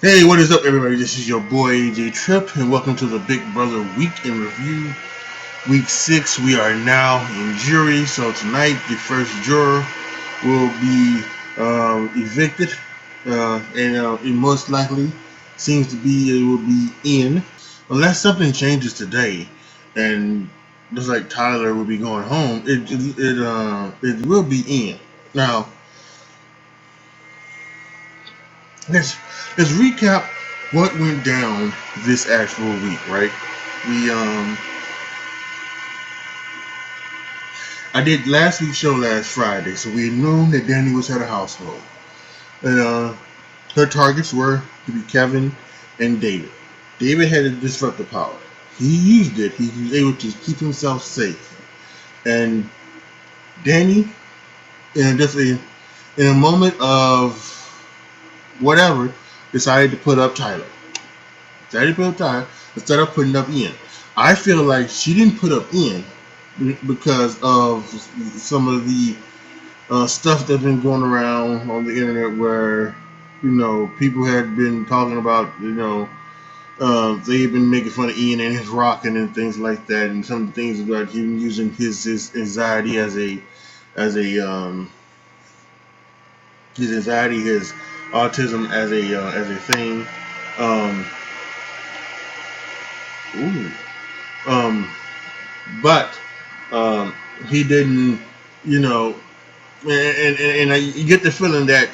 Hey, what is up, everybody? This is your boy AJTRIP, and welcome to the Big Brother Week in Review. Week 6, we are now in jury, so tonight the first juror will be evicted, and it most likely seems to be it will be in, unless something changes today, and just like Tyler will be going home. It will be in. Now, let's let's recap what went down this actual week, right? We I did last week's show last Friday, so we knew that Danny was at a household, and her targets were to be Kevin and David. David had to disrupt the power. He used it. He was able to keep himself safe, and Danny, definitely in a moment of whatever, decided to put up Tyler. Decided to put up Tyler instead of putting up Ian. I feel like she didn't put up Ian because of some of the stuff that's been going around on the internet where, people had been talking about, they've been making fun of Ian and his rocking and things like that, and some of the things about him using his anxiety his anxiety, his autism as a thing. Um, ooh, um, but he didn't, you know, and you get the feeling that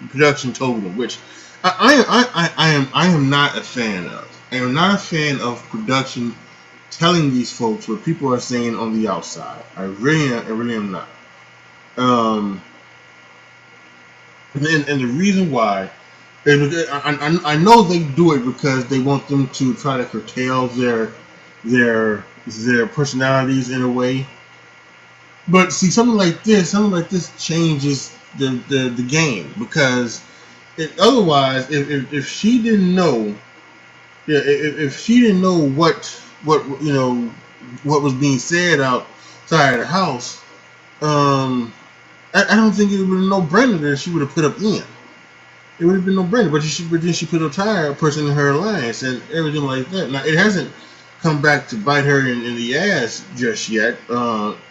production told him, which I am not a fan of. I am not a fan of production telling these folks what people are saying on the outside. I really am not. Um, and the reason why is because I know they do it because they want them to try to curtail their personalities in a way. But see, something like this changes the game because otherwise, if she didn't know, yeah, if she didn't know what what was being said outside of the house, um, I don't think it would have been no brainer that she would have put up Ian. It would have been no brainer, but then she put up Tyra, a person in her alliance, and everything like that. Now it hasn't come back to bite her in the ass just yet.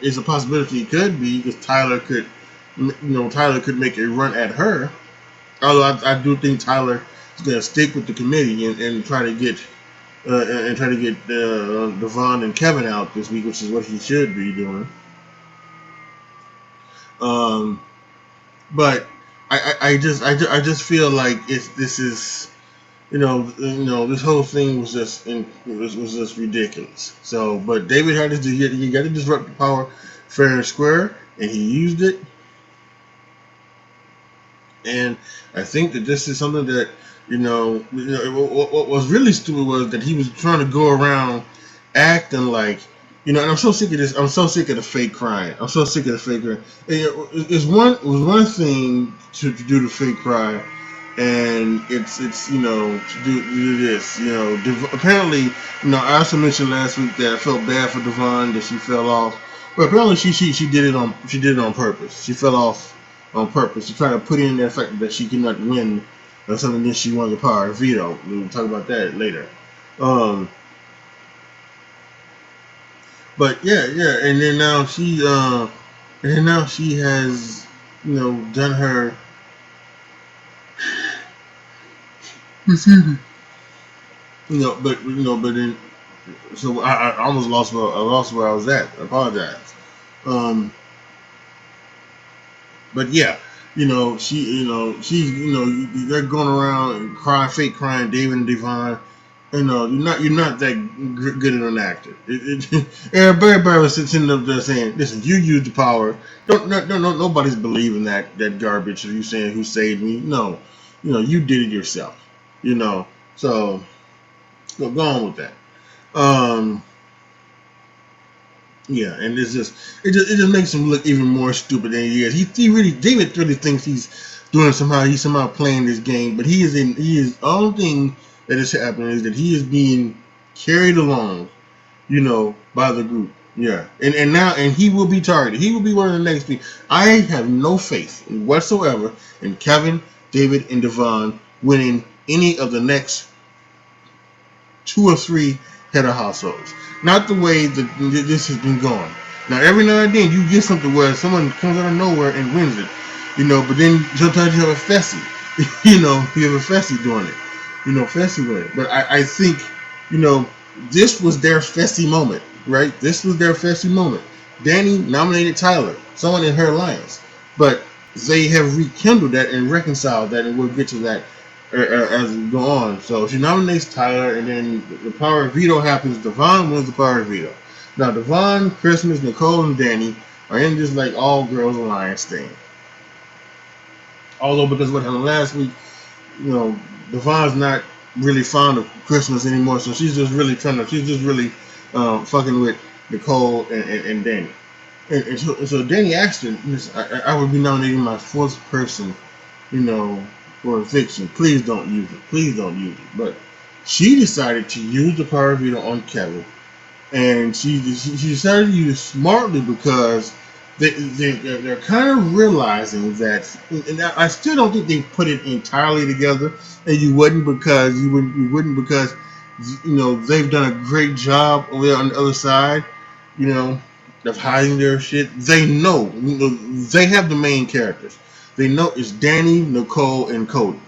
It's a possibility it could be because Tyler could make a run at her. Although I do think Tyler is going to stick with the committee and try to get Devon and Kevin out this week, which is what he should be doing. Um, but I just feel like this is this whole thing was was just ridiculous. So, but David had to do he got to disrupt the power fair and square, and he used it. And I think that this is something that what was really stupid was that he was trying to go around acting like and I'm so sick of this. I'm so sick of the fake crying. I'm so sick of the fake crying. It was one thing to do the fake cry, and it's to do this. Apparently, I also mentioned last week that I felt bad for Devon that she fell off, but apparently she did it on purpose. She fell off on purpose to try to put in that fact that she cannot win or something that she won the power of veto. We'll talk about that later. Um, but yeah, and then now she has done her. But then so I almost lost where I was at. I apologize. Um, but yeah, they're going around and crying, fake crying, David and Devon. You're not that good at an actor. Everybody was sitting up there saying, "Listen, you used the power. Don't no nobody's believing that garbage. Are you saying who saved me? No, you did it yourself. So go on with that. Um, Yeah, and it just makes him look even more stupid than he is. David really thinks he's somehow playing this game, but he is only thing that is happening is that he is being carried along, by the group. Yeah, and he will be targeted. He will be one of the next people. I have no faith whatsoever in Kevin, David, and Devon winning any of the next 2 or 3 head of households. Not the way that this has been going. Now, every now and then you get something where someone comes out of nowhere and wins it, but then sometimes you have a Fessy. You have a Fessy doing it. Fessy winning. But I think, this was their Fessy moment, right? This was their Fessy moment. Danny nominated Tyler, someone in her alliance. But they have rekindled that and reconciled that, and we'll get to that as we go on. So she nominates Tyler, and then the power of veto happens. Devon wins the power of veto. Now, Devon, Christmas, Nicole, and Danny are in this like all girls alliance thing. Although, because what happened last week, Devon's not really fond of Christmas anymore, so she's just really fucking with Nicole and Danny. And so Danny asked her, I would be nominating my 4th person, for eviction. Please don't use it. Please don't use it. But she decided to use the power of veto on Kevin, and she decided to use it smartly because they're kind of realizing that, and I still don't think they put it entirely together, and you wouldn't because they've done a great job over there on the other side, of hiding their shit. They know, they have the main characters. They know it's Danny, Nicole, and Cody.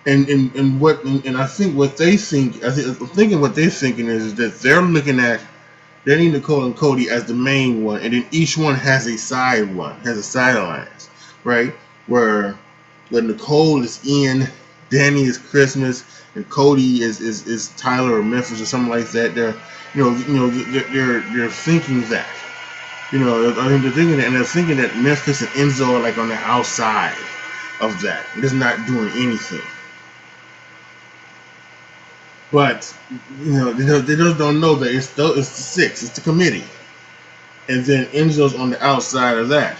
And I think what they think, I'm thinking what they're thinking is that they're looking at Danny, Nicole, and Cody as the main one, and then each one has a side alliance, right? Where Nicole is in, Danny is Christmas, and Cody is Tyler or Memphis or something like that. They're thinking that. I think they're thinking that, and they're thinking that Memphis and Enzo are like on the outside of that. It's not doing anything. But they just don't know that it's the 6, it's the committee, and then Enzo's on the outside of that.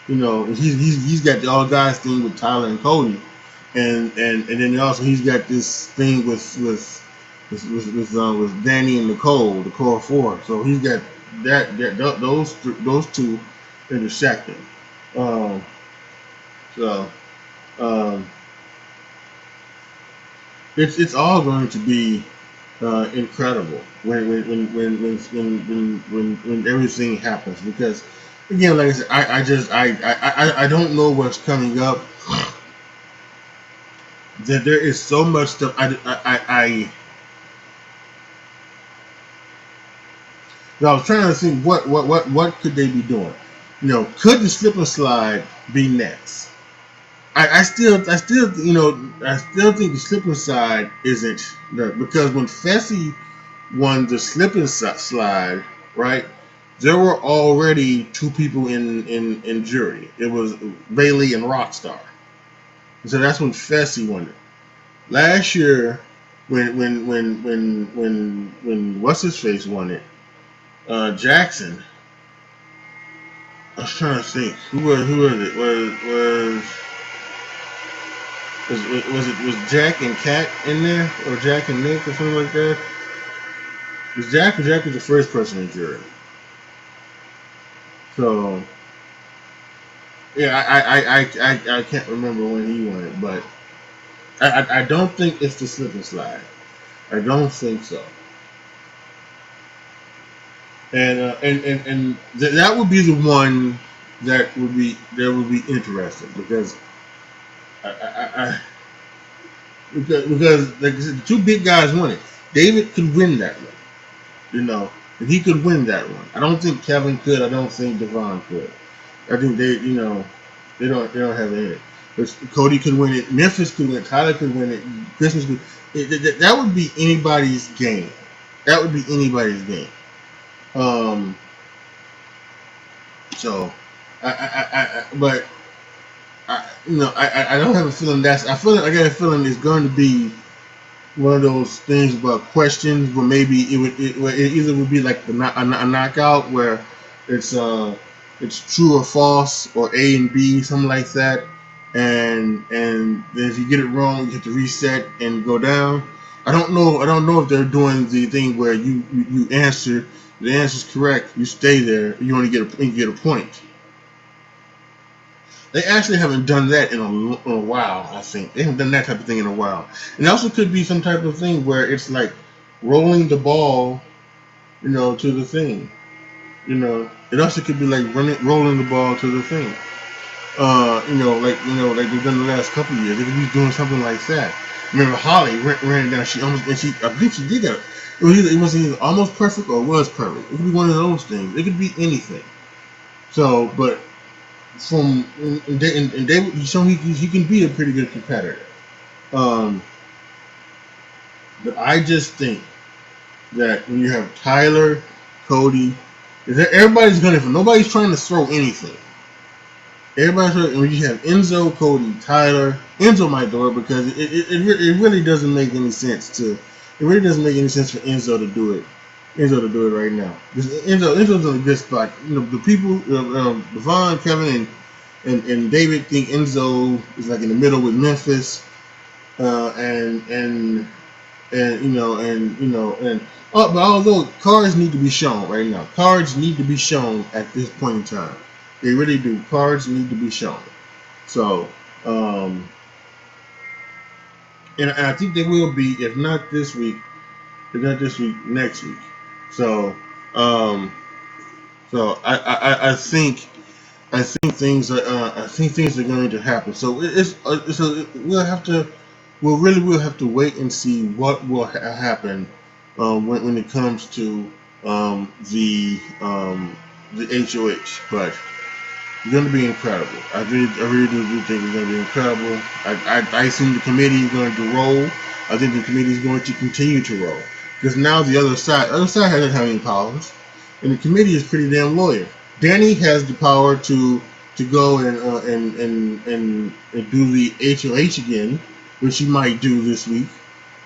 He's got the all guys thing with Tyler and Cody, and then also he's got this thing with Danny and Nicole, the core 4. So he's got those two intersecting. So. It's all going to be incredible when everything happens, because again, like I said, I don't know what's coming up. That there is so much stuff. I was trying to think what could they be doing. Could the slip and slide be next? I still think the slip and slide isn't because when Fessy won the slip and slide, right, there were already 2 people in jury. It was Bailey and Rockstar. So that's when Fessy won it. Last year, when what's his face won it, Jackson. I was trying to think who was it was Jack and Kat in there, or Jack and Nick or something like that? Was Jack was the first person in jury. So yeah, I can't remember when he won it, but I don't think it's the slip and slide. I don't think so. And that would be the one that would be interesting because because like I said, the 2 big guys won it. David could win that one, and he could win that one. I don't think Kevin could. I don't think Devon could. I think they don't have it in it. But Cody could win it. Memphis could win it. Tyler could win it. Christmas could. That would be anybody's game. That would be anybody's game. So, but I don't have a feeling I got a feeling it's going to be one of those things about questions where maybe it either would be like a knockout where it's true or false or A and B, something like that, and then if you get it wrong you have to reset and go down. I don't know if they're doing the thing where you answer, the answer's correct, you stay there, you only get a point. They actually haven't done that in a while. I think they haven't done that type of thing in a while. And it also could be some type of thing where it's like rolling the ball, to the thing. It also could be like rolling the ball to the thing. Like they've done the last couple of years. They could be doing something like that. Remember, Holly ran it down. She almost, and I think she did that. It was either almost perfect or it was perfect. It could be one of those things. It could be anything. So, but and David, so he can be a pretty good competitor. Um, but I just think that when you have Tyler, Cody, everybody's gonna. Nobody's trying to throw anything. When you have Enzo, Cody, Tyler, Enzo might do it because it really doesn't make any sense to. It really doesn't make any sense for Enzo to do it. Enzo to do it right now. Because Enzo's in a good spot. The people, Devon, Kevin, and David think Enzo is like in the middle with Memphis, but although cards need to be shown right now, cards need to be shown at this point in time. They really do. Cards need to be shown. So, and I think they will be, if not this week, next week. So, um, I think things are going to happen. So we'll have to wait and see what will happen when it comes to the HOH. But it's going to be incredible. I really do think it's going to be incredible. I think the committee is going to roll. I think the committee is going to continue to roll because now the other side doesn't have any problems, and the committee is pretty damn loyal. Danny has the power to go and do the HOH again, which she might do this week.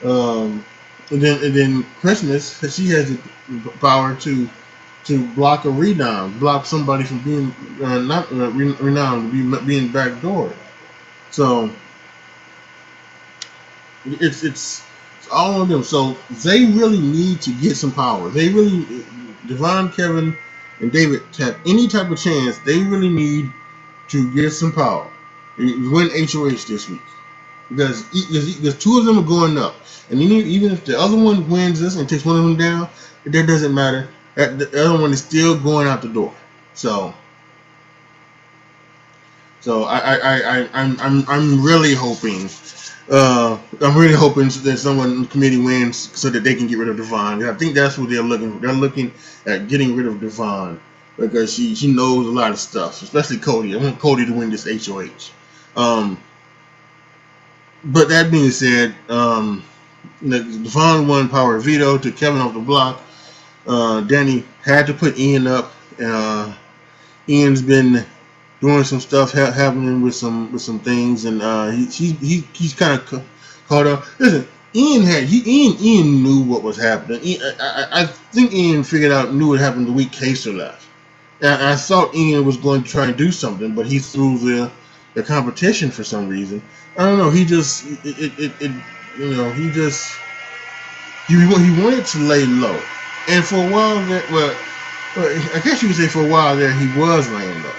Um, and then Christmas, she has the power to block a renown, block somebody from being not renowned, being backdoored. So it's all on them. So they really need to get some power. They really, Devon, Kevin, and David have any type of chance. They really need to get some power. Win HOH this week because two of them are going up, and even if the other one wins this and takes one of them down, that doesn't matter. The other one is still going out the door. So I'm really hoping. I'm really hoping that someone in the committee wins so that they can get rid of Devon. I think that's what they're looking for. They're looking at getting rid of Devon because she knows a lot of stuff, especially Cody. I want Cody to win this HOH. But that being said, Devon won power veto to Kevin off the block. Danny had to put Ian up. Ian's been doing some stuff happening with some things, and he's kind of caught up. Listen, Ian knew what was happening. I think Ian knew what happened the week Kaser left. And I thought Ian was going to try and do something, but he threw the competition for some reason. I don't know. He just he wanted to lay low, and for a while there, well, I guess you could say for a while there he was laying low.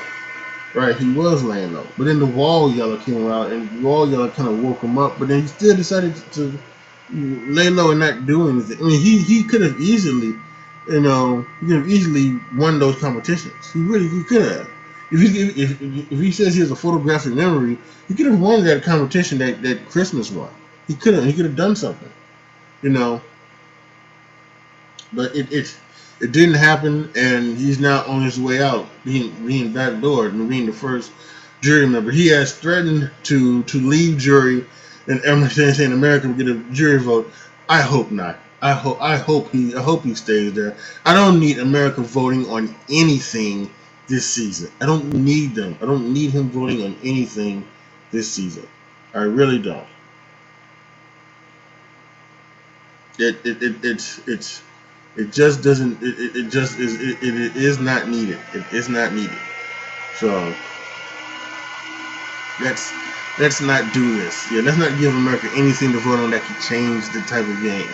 Right, he was laying low. But then the wall yellow came around, and the wall yellow kind of woke him up. But then he still decided to lay low and not do anything. I mean, he could have easily, won those competitions. He could have. If he says he has a photographic memory, he could have won that competition that Christmas won. He could have done something, you know. But it didn't happen, and he's now on his way out, being backdoored and being the first jury member. He has threatened to leave jury, and everyone's saying America will get a jury vote. I hope not. I hope he stays there. I don't need America voting on anything this season. I don't need them. I don't need him voting on anything this season. I really don't. It's it just doesn't. It just is. It is not needed. It is not needed. So let's not do this. Let's not give America anything to vote on that could change the type of game.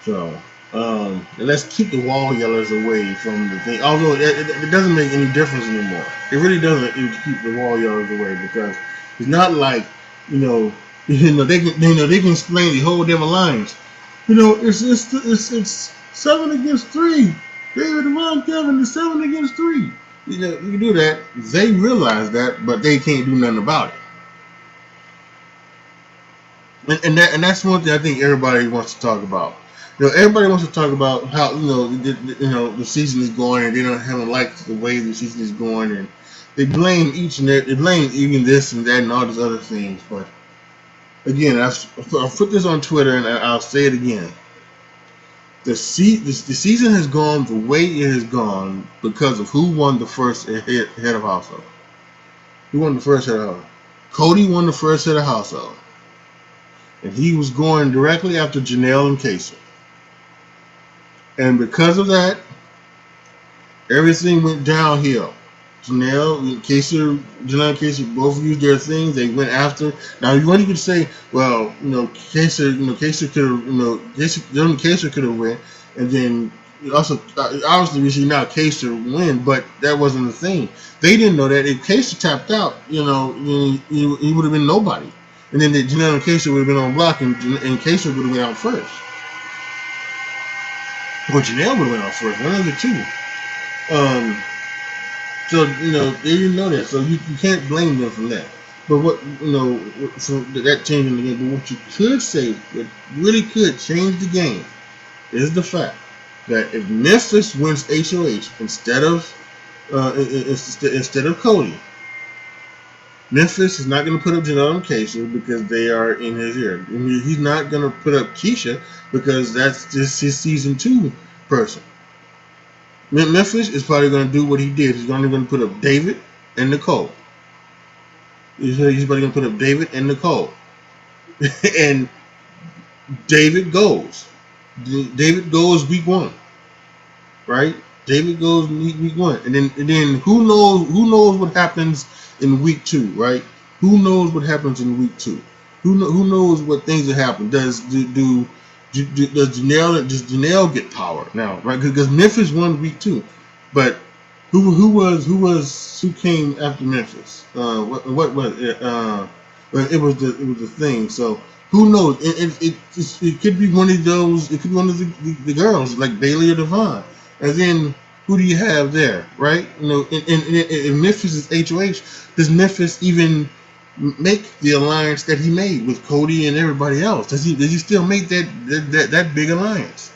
So And let's keep the wall yellers away from the thing. Although it doesn't make any difference anymore. It really doesn't keep the wall yellers away because it's not like you know they can explain the whole damn alliance. It's 7 against 3. David, Devon, Kevin, it's 7 against 3. You can do that. They realize that, but they can't do nothing about it. And that's one thing I think everybody wants to talk about. Everybody wants to talk about how the season is going, and they haven't liked the way the season is going, and they blame they blame even this and that and all these other things. But again, I'll put this on Twitter and I'll say it again. The season has gone the way it has gone because of who won the first head of household. Who won the first head of household? Cody won the first head of household. And he was going directly after Janelle and Kaser. And because of that, everything went downhill. Janelle and Kaser both used their things. They went after. Now, you could say, well, Kaser could have went, and then also obviously we see now Kaser win, but that wasn't the thing. They didn't know that if Kaser tapped out, he would have been nobody. And then Janelle and Kaser would have been on block, and Kaser would have went out first. Or Janelle would have went out first. One of the two. So they didn't know that, so you can't blame them for that. But so that changing the game. But what you could say, what really could change the game, is the fact that if Memphis wins HOH instead of Cody, Memphis is not going to put up Janelle and Keisha because they are in his ear. I mean, he's not going to put up Keisha because that's just his season 2 person. Memphis is probably going to do what he did. He's only going to put up David and Nicole. He's probably going to put up David and Nicole. And David goes. David goes week 1. Right? David goes week 1. And then who knows what happens in week 2, right? Who knows what happens in week 2? Who knows what things that happen? Does Janelle get power now, right? Because Memphis won week 2, but who came after Memphis? What was it? It was the thing. So who knows? It could be one of those. It could be one of the girls like Bailey or Devon. And then who do you have there, right? In Memphis' HOH, does Memphis even make the alliance that he made with Cody and everybody else? Does he still make that big alliance?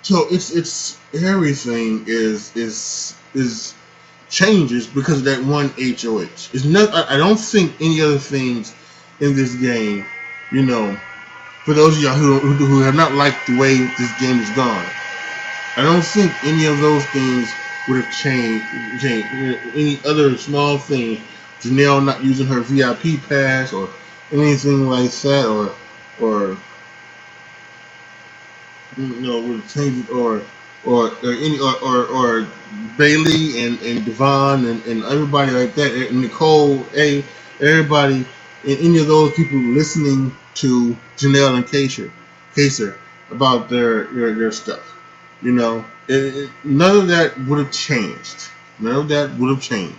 So it's everything is changes because of that one HOH. It's not. I don't think any other things in this game, for those of y'all who have not liked the way this game has gone, I don't think any of those things would have changed. Any other small thing, Janelle not using her VIP pass or anything like that, or would have changed, or Bailey and Devon and everybody like that, and Nicole, everybody, and any of those people listening to Janelle and Kaser about their stuff. None of that would have changed. None of that would have changed.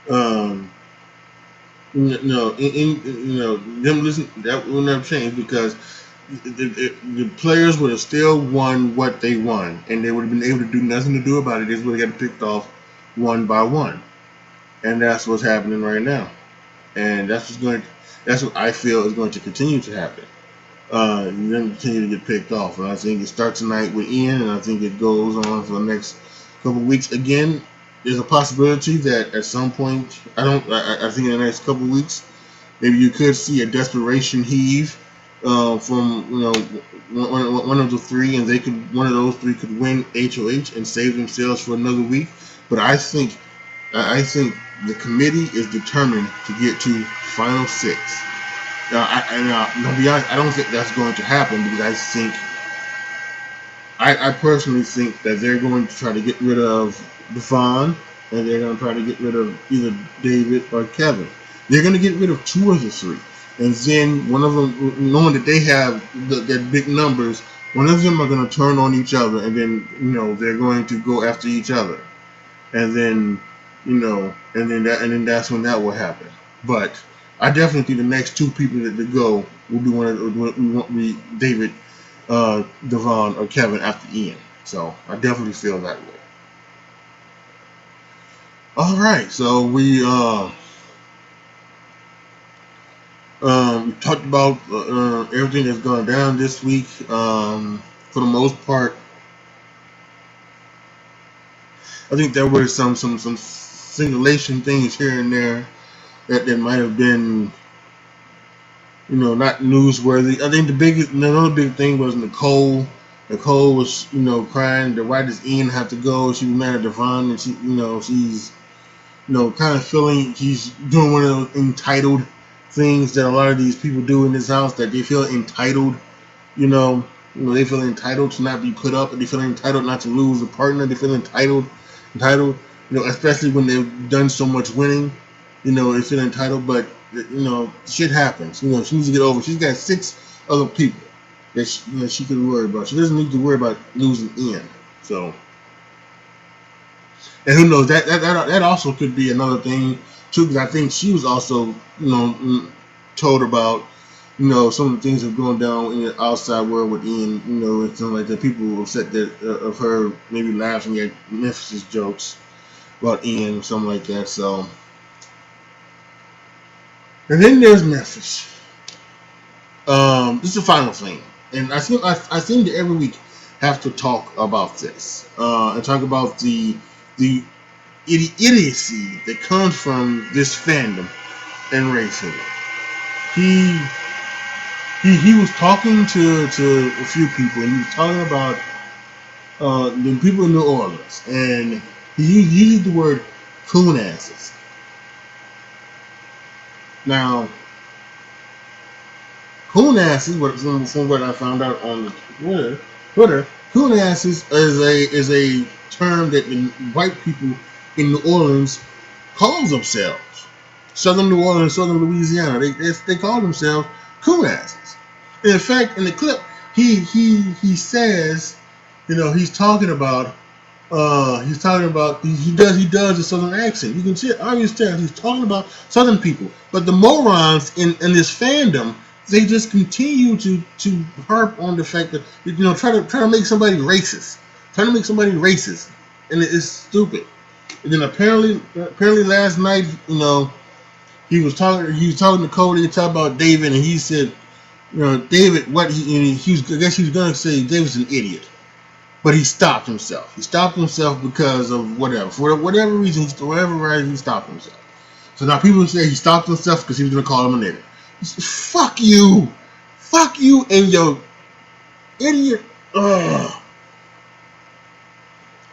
Them listen, that wouldn't have changed because the players would have still won what they won, and they would have been able to do nothing to do about it. They just would have got picked off one by one, and that's what's happening right now. And that's what I feel is going to continue to happen. You're going to continue to get picked off, and I think it starts tonight with Ian, and I think it goes on for the next couple of weeks. Again, there's a possibility that at some point, I think in the next couple of weeks, maybe you could see a desperation heave from one of the three, and one of those three could win HOH and save themselves for another week. But I think the committee is determined to get to final 6. I'll be honest, I don't think that's going to happen because I personally think that they're going to try to get rid of Devon, and they're going to try to get rid of either David or Kevin. They're going to get rid of 2 of the 3. and then one of them, knowing that they have that big numbers, one of them are going to turn on each other, and then they're going to go after each other, and then and then that's when that will happen. But I definitely think the next two people that to go will be won't be David, Devon, or Kevin after Ian. So I definitely feel that way. All right, so we talked about everything that's gone down this week. For the most part, I think there were some simulation things here and there that might have been not newsworthy. I think another big thing was Nicole. Nicole was crying that why does Ian have to go? She was mad at Devon, and she's kind of feeling he's doing one of those entitled things that a lot of these people do in this house, that they feel entitled. You know, they feel entitled to not be put up, and they feel entitled not to lose a partner. They feel entitled. Especially when they've done so much winning. They feel entitled, but shit happens. She needs to get over. She's got 6 other people that she could worry about. She doesn't need to worry about losing Ian. So. And who knows, that also could be another thing too, because I think she was also told about some of the things that are going down in the outside world with Ian, and something like that. People were upset that of her maybe laughing at Memphis's jokes about Ian or something like that. So, and then there's Memphis. This is the final thing, and I seem to every week have to talk about this and talk about the idiocy that comes from this fandom and racism. He he was talking to a few people, and he was talking about the people in New Orleans, and he used the word coon asses. Now, coon asses, from what I found out on Twitter, coon asses is a term that the white people in New Orleans calls themselves. Southern New Orleans, Southern Louisiana, they call themselves coon asses. And in fact, in the clip, he says, he's talking about he does a Southern accent. You can see it, obviously tell he's talking about Southern people. But the morons in this fandom, they just continue to harp on the fact that try to make somebody racist, and it's stupid. And then apparently last night, he was talking to Cody, he talked about David, and he said, David, I guess he was gonna say David's an idiot. But he stopped himself. He stopped himself because of whatever. For whatever reason, he stopped himself. So now people say he stopped himself because he was gonna call him a nigger. Fuck you. Fuck you and your idiot. Ugh.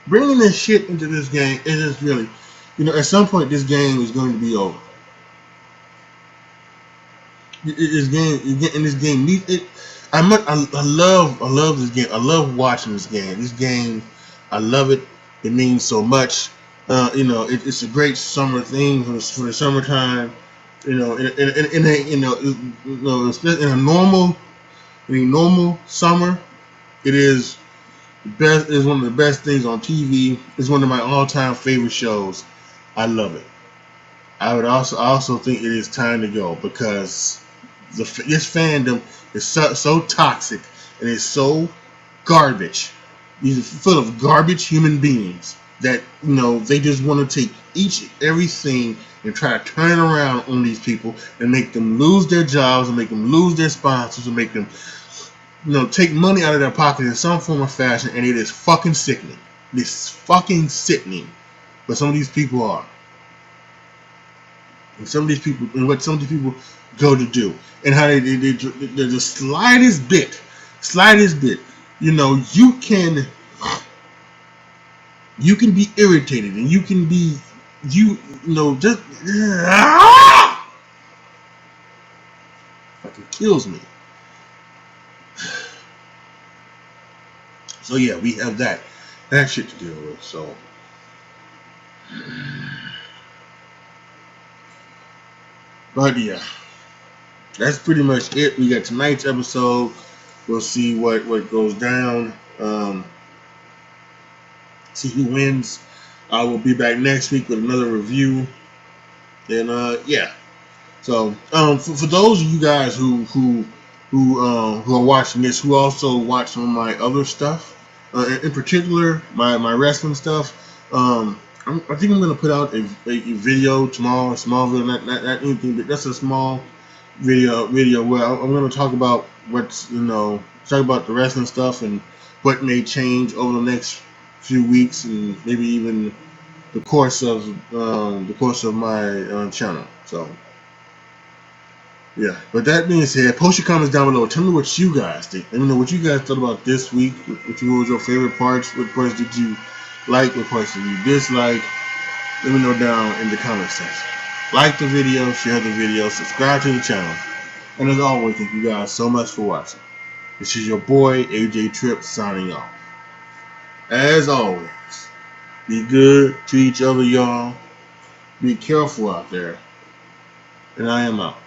Bringing this shit into this game is just really, at some point this game is going to be over. This game, in this game, I love this game. I love watching this game. This game, I love it. It means so much. It's a great summer thing for the summertime. In a normal summer, it is the best. Is one of the best things on TV. It's one of my all-time favorite shows. I love it. I also think it is time to go because this fandom is so toxic and it's so garbage. These are full of garbage human beings that they just want to take everything and try to turn around on these people and make them lose their jobs and make them lose their sponsors and make them take money out of their pocket in some form or fashion, and it is fucking sickening. It's fucking sickening. But some of these people are. And what some of these people go to do, and how they the slightest bit, you can be irritated, and you can be just fucking kills me. So yeah, we have that shit to deal with. So. But yeah. that's pretty much it. We got tonight's episode. We'll see what goes down. See who wins. I will be back next week with another review. And yeah. So for those of you guys who are watching this, who also watch some of my other stuff, in particular my wrestling stuff, I think I'm gonna put out a video tomorrow, a small video, not anything, but just a small video where I'm gonna talk about what's talk about the wrestling stuff and what may change over the next few weeks and maybe even the course of my channel. So yeah, but that being said, post your comments down below. Tell me what you guys think. Let me know what you guys thought about this week. What was your favorite parts? What parts did you like? What parts did you dislike? Let me know down in the comment section. Like the video, share the video, subscribe to the channel. And as always, thank you guys so much for watching. This is your boy, AJTRIP, signing off. As always, be good to each other, y'all. Be careful out there. And I am out.